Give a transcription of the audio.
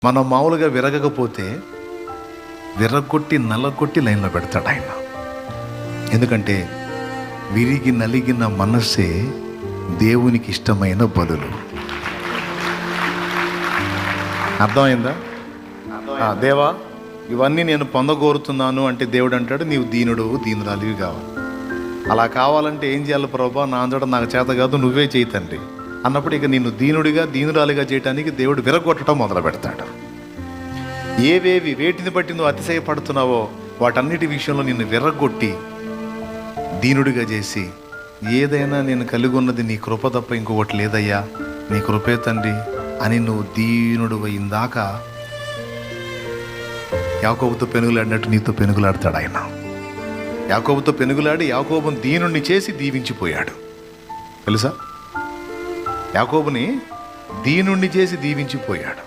మనం మామూలుగా విరగకపోతే విరగొట్టి నల్లగొట్టి లైన్లో పెడతాడు ఆయన. ఎందుకంటే విరిగి నలిగిన మనస్సే దేవునికి ఇష్టమైన బలులు. అర్థమైందా? దేవా ఇవన్నీ నేను పొందగోరుతున్నాను అంటే దేవుడు అంటాడు, నీవు దీనుడు దీనురాలివి కావాలి. అలా కావాలంటే ఏం చేయాలి ప్రభా? నా అంతటా నాకు చేత కాదు, నువ్వే చేయి తండ్రి అన్నప్పుడు ఇక నిన్ను దీనుడిగా దీనురాలిగా చేయడానికి దేవుడు విరగొట్టడం మొదలు పెడతాడు. వేటిని బట్టి నువ్వు అతిశయపడుతున్నావో వాటన్నిటి విషయంలో నిన్ను విరగొట్టి దీనుడిగా చేసి, ఏదైనా నేను కలిగి ఉన్నది నీ కృప తప్ప ఇంకొకటి లేదయ్యా, నీ కృపే తండ్రి అని నువ్వు దీనుడు అయిందాక యాకోబుతో పెనుగులాడినట్టు నీతో పెనుగులాడతాడు ఆయన. యాకోబుతో పెనుగులాడి యాకోబుని దీనుడిని చేసి దీవించిపోయాడు. తెలుసా? యాకోబుని దీనుడిని చేసి దీవించిపోయాడు.